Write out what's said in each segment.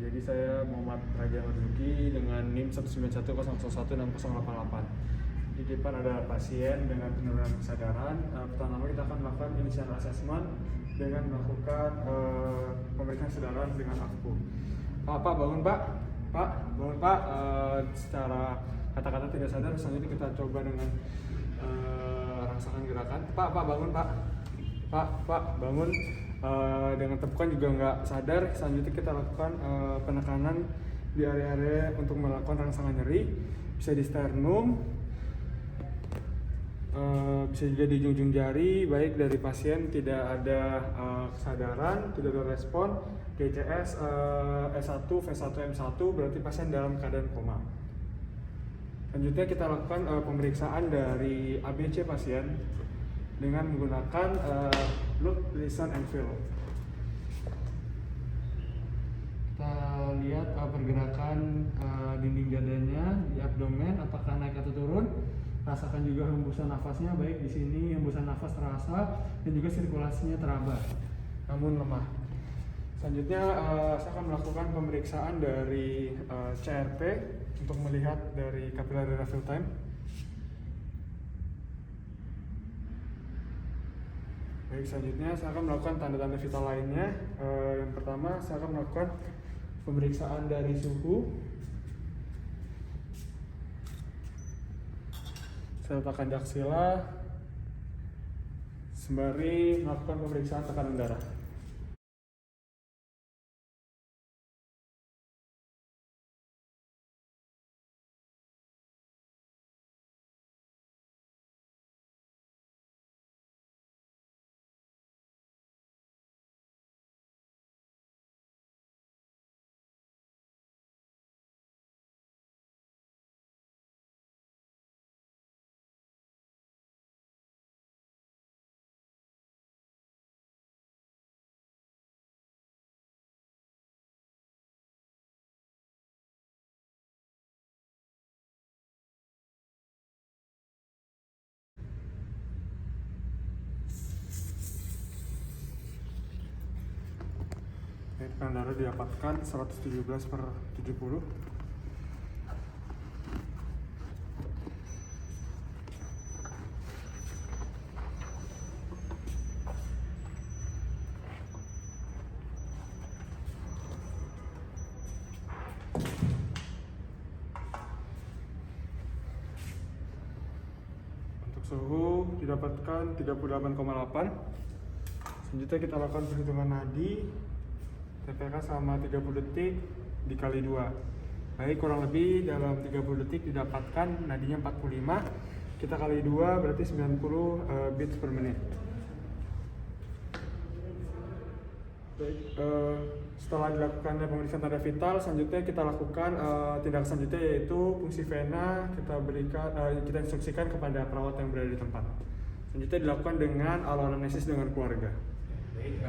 Jadi saya Muhammad Raja Marzuki dengan NIM 191001688. Di depan ada pasien dengan penurunan kesadaran. Pertama kita akan melakukan initial assessment dengan melakukan pemeriksaan kesadaran dengan AFPU. Pak bangun Pak. Pak bangun Pak. Secara kata-kata tidak sadar, selanjutnya kita coba dengan rangsangan gerakan. Pak bangun Pak. Pak bangun. Dengan tepukan juga nggak sadar. Selanjutnya kita lakukan penekanan di area-area untuk melakukan rangsangan nyeri, bisa di sternum, bisa juga di ujung jari. Baik dari pasien tidak ada kesadaran, tidak ada respon. DCS S1, V1, M1 berarti pasien dalam keadaan koma. Selanjutnya kita lakukan pemeriksaan dari ABC pasien dengan menggunakan look, listen, and feel. Kita lihat pergerakan dinding dadanya di abdomen, apakah naik atau turun. Rasakan juga hembusan nafasnya, baik di sini hembusan nafas terasa dan juga sirkulasinya teraba, namun lemah. Selanjutnya saya akan melakukan pemeriksaan dari CRP untuk melihat dari capillary refill time. Baik, selanjutnya saya akan melakukan tanda-tanda vital lainnya. Yang pertama saya akan melakukan pemeriksaan dari suhu. Saya letakkan daksila sembari melakukan pemeriksaan tekanan darah. Tekanan darah didapatkan 117/70. Untuk suhu didapatkan 38,8. Selanjutnya kita lakukan perhitungan nadi. TPK selama 30 detik dikali 2. Baik, kurang lebih dalam 30 detik didapatkan nadinya 45. Kita kali 2 berarti 90 beats per menit. Baik, setelah dilakukan pemeriksaan tanda vital, selanjutnya kita lakukan tindakan selanjutnya yaitu fungsi vena. Kita instruksikan kepada perawat yang berada di tempat. Selanjutnya dilakukan dengan anamnesis dengan keluarga. Baik,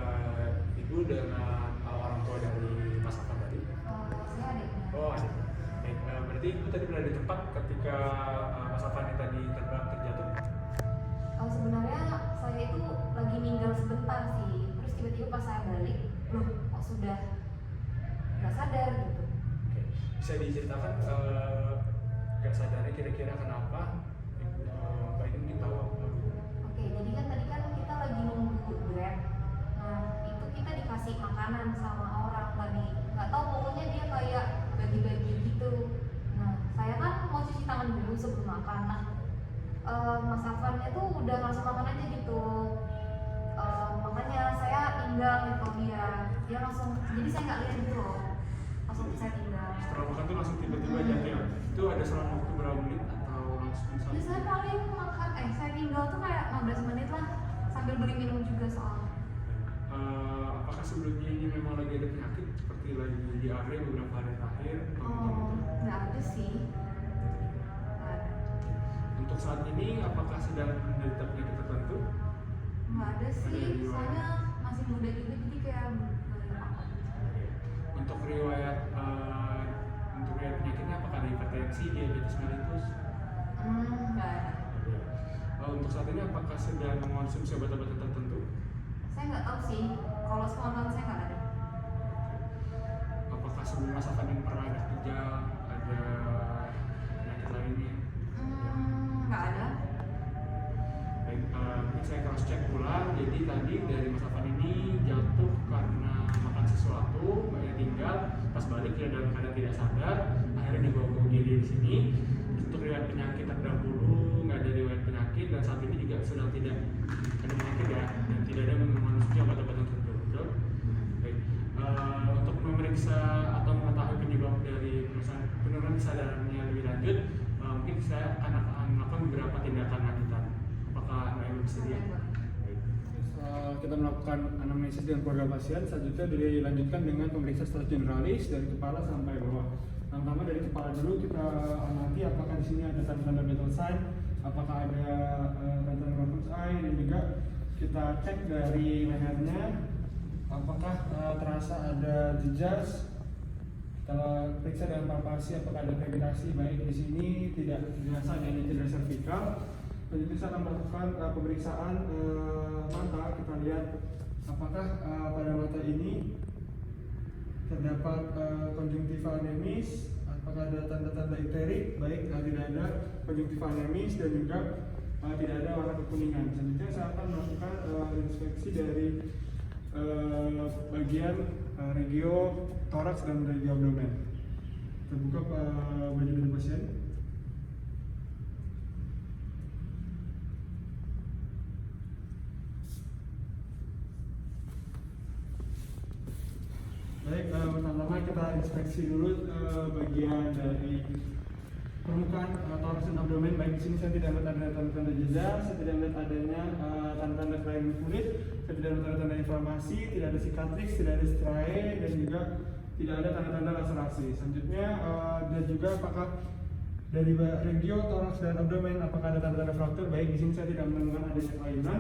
Ibu dengan orang tua dari Mas Afan tadi? Saya adiknya. Oh, adik. Baik, berarti Ibu tadi berada di tempat ketika Mas Afan tadi terjatuh? Sebenarnya saya itu lagi ninggal sebentar sih, terus tiba-tiba pas saya balik, loh kok sudah nggak sadar gitu. Oke, bisa diceritakan nggak sadarnya kira-kira kenapa? Pak ini mungkin tahu. Oke, jadi kan tadi kan kita lagi nunggu Grab. Nah, itu kita dikasih makanan sama orang tadi. Nggak tahu, pokoknya dia kayak bagi-bagi gitu. Nah, saya kan mau cuci tangan dulu sebelum makan. Nah, Mas Afan itu udah langsung makan aja gitu. Makanya saya tinggal gitu dia langsung, jadi saya nggak lihat gitu loh. Langsung saya tinggal. Setelah makan tuh langsung tiba-tiba jatuh. Itu ada selang waktu berapa menit atau langsung Ya, saya paling makan, saya tinggal tuh kayak 15 menit lah sambil beli minum juga soalnya. Apakah sebelumnya ini memang lagi ada penyakit seperti lagi diare beberapa hari terakhir? Nggak ada sih. Nggak ada. Untuk saat ini apakah sedang menderita penyakit tertentu? Nggak ada sih, soalnya masih muda juga jadi kayak boleh apa. Untuk riwayat penyakitnya apakah ada hipertensi, diabetes mellitus? Nggak ada. Untuk saat ini apakah sedang mengonsumsi obat-obatan tertentu? Saya nggak tahu sih, kalau spontan saya nggak ada. Apakah sebelum Mas Afan ini pernah ada kejang, ada penyakit lainnya? Nggak ada. Baik, mungkin saya cross check ulang. Jadi tadi dari Mas Afan ini jatuh karena makan sesuatu, banyak tinggal, pas balik dia dalam keadaan tidak sadar, akhirnya dibawa ke UGD di sini. Untuk riwayat penyakit terdahulu nggak ada riwayat penyakit, dan saat ini juga sedang tidak ada penyakit ya, dan tidak ada mengonsumsi obat-obatan tertentu. Betul? Baik, untuk memeriksa atau mengetahui penyebab dari penurunan kesadarannya lebih lanjut, mungkin saya akan melakukan beberapa tindakan lanjutan. Apakah Mbak Elu bersedia? Baik. Kita melakukan anamnesis dengan keluarga pasien, selanjutnya dilanjutkan dengan pemeriksaan secara generalis dari kepala sampai bawah. Yang pertama dari kepala dulu kita amati apakah di sini ada tanda-tanda vital sign, apakah ada tanda-tanda Robert's eye, dan juga kita cek dari lehernya apakah terasa ada jejas. Kita periksa dengan palpasi apakah ada vegetasi baik di sini, tidak terasa adanya cedera servikal. Selanjutnya saya akan melakukan pemeriksaan mata. Kita lihat apakah pada mata ini terdapat konjungtiva anemis, apakah ada tanda-tanda iterik, baik tidak ada konjungtiva anemis dan juga tidak ada warna kekuningan. Selanjutnya saya akan melakukan inspeksi dari bagian regio toraks dan regio abdomen. Terbuka baju dari pasien. Baik, pertama kita inspeksi dulu bagian dari permukaan toraks dan abdomen. Baik, di sini saya tidak melihat ada tanda-tanda jejak, saya tidak melihat adanya tanda-tanda kelainan kulit, saya tidak melihat tanda-tanda inflamasi, tidak ada cicatrix, tidak ada striae, dan juga tidak ada tanda-tanda laserasi. Selanjutnya dan juga apakah dari regio toraks dan abdomen apakah ada tanda-tanda fraktur? Baik, di sini saya tidak menemukan adanya kelainan.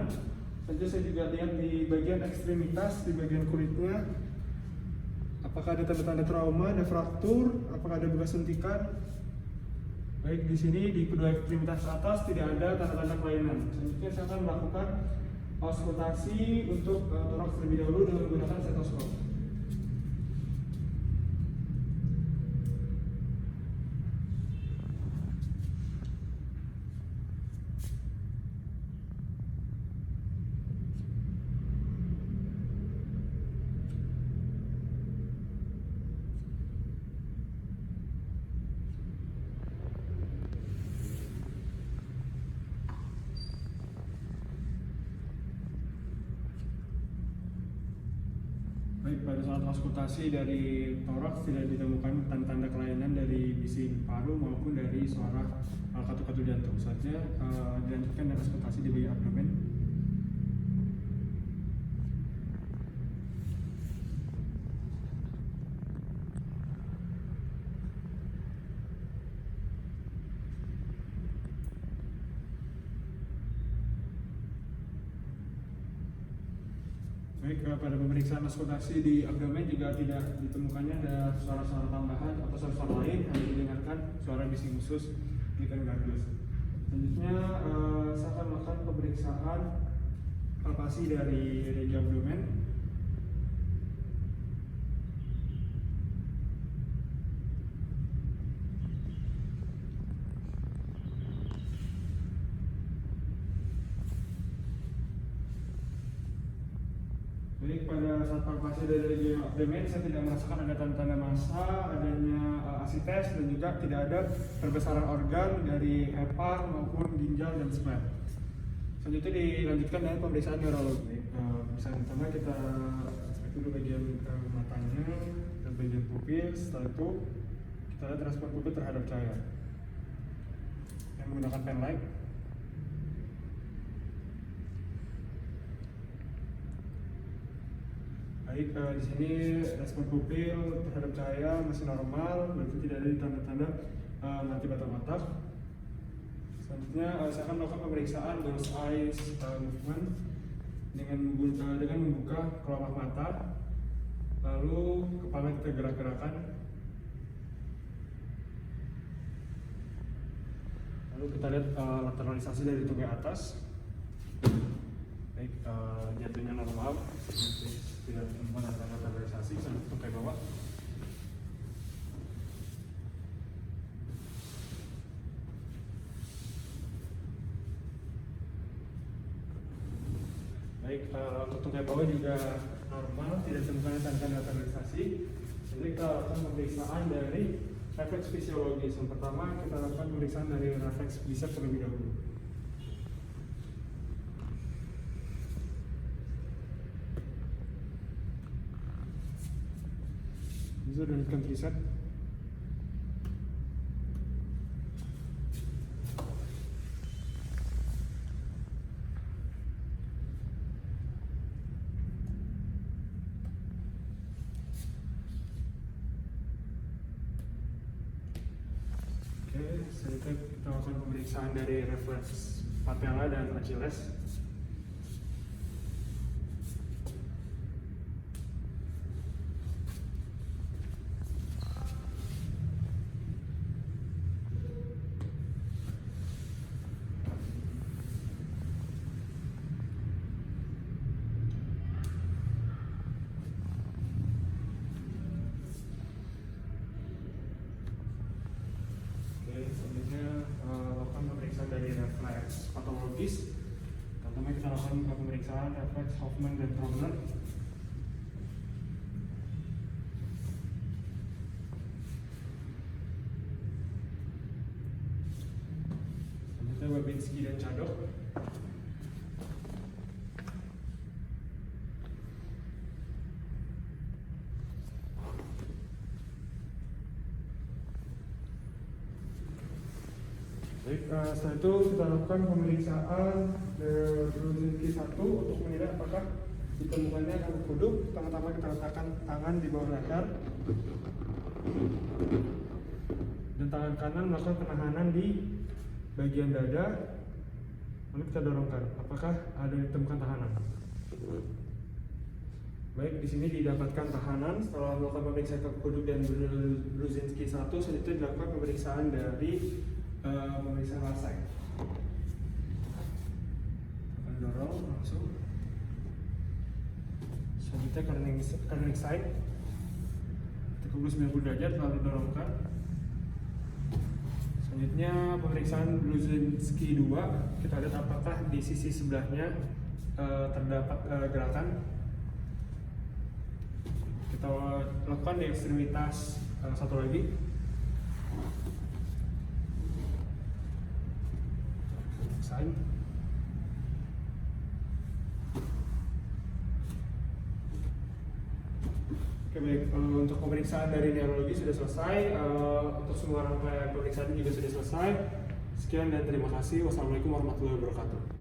Selanjutnya saya juga lihat di bagian ekstremitas, di bagian kulitnya. Apakah ada tanda-tanda trauma, ada fraktur, apakah ada bekas suntikan? Baik, di sini di kedua ekstremitas atas tidak ada tanda-tanda kelainan. Selanjutnya saya akan melakukan auskultasi untuk toraks terlebih dahulu dengan menggunakan stetoskop. Baik, pada saat auskultasi dari toraks tidak ditemukan tanda-tanda kelainan dari bising paru maupun dari suara katu-katu jantung. Saatnya dilanjutkan dengan auskultasi di bagian abdomen. Baik, pada pemeriksaan auskultasi di abdomen juga tidak ditemukannya ada suara-suara tambahan atau suara-suara lain, hanya didengarkan suara bising usus Gitten Gardus. Selanjutnya saya akan melakukan pemeriksaan palpasi dari regio abdomen. Baik, pada saat palpasi dari regio abdomen saya tidak merasakan ada tanda-tanda massa, adanya asites, dan juga tidak ada perbesaran organ dari hepar maupun ginjal dan sperm. Selanjutnya dilanjutkan dengan pemeriksaan neurologi. Pemeriksaan pertama kita cek dulu bagian matanya dan bagian pupil. Setelah itu kita lihat respon pupil terhadap cahaya. Yang menggunakan pen light. Baik, di sini respon pupil terhadap cahaya masih normal, berarti tidak ada tanda-tanda mati batak-batak. Selanjutnya saya akan melakukan pemeriksaan Gauss eyes movement dengan membuka kelopak mata, lalu kepala kita gerak-gerakan, lalu kita lihat lateralisasi dari tungkai atas. Baik, jatuhnya normal, tidak menemukan tanda lateralisasi. Sampai tungkai bawah. Baik, untuk tungkai bawah juga normal, tidak ditemukan tanda-tanda lateralisasi. Jadi kita lakukan pemeriksaan dari refleks fisiologis. Yang pertama kita lakukan pemeriksaan dari refleks bicep terlebih dahulu. Bisa dan triceps. Oke, selanjutnya kita lakukan pemeriksaan dari refleks patella dan Achilles. Selanjutnya lakukan pemeriksaan dari refleks patologis. Pertama kita lakukan pemeriksaan refleks Hoffman dan Tromler. Selanjutnya Babinski dan Cadok. Baik, setelah itu kita lakukan pemeriksaan Brudzinski 1 untuk menilai apakah ditemukannya kanker kuduk. Pertama-tama kita letakkan tangan di bawah leher dan tangan kanan melakukan penahanan di bagian dada. Lalu kita dorongkan, apakah ada ditemukan tahanan. Baik, di sini didapatkan tahanan. Setelah melakukan pemeriksaan kanker kuduk dan Brudzinski 1, selanjutnya dilakukan pemeriksaan dari pemeriksaan lasek. Akan dorong langsung. Selanjutnya connect side. Kita kubus 90 derajat lalu dorongkan. Selanjutnya pemeriksaan Brudzinski 2. Kita lihat apakah di sisi sebelahnya terdapat gerakan. Kita lakukan di ekstremitas satu lagi. Oke, baik, untuk pemeriksaan dari neurologi sudah selesai. Untuk semua rangkaian pemeriksaan juga sudah selesai. Sekian dan terima kasih. Wassalamualaikum warahmatullahi wabarakatuh.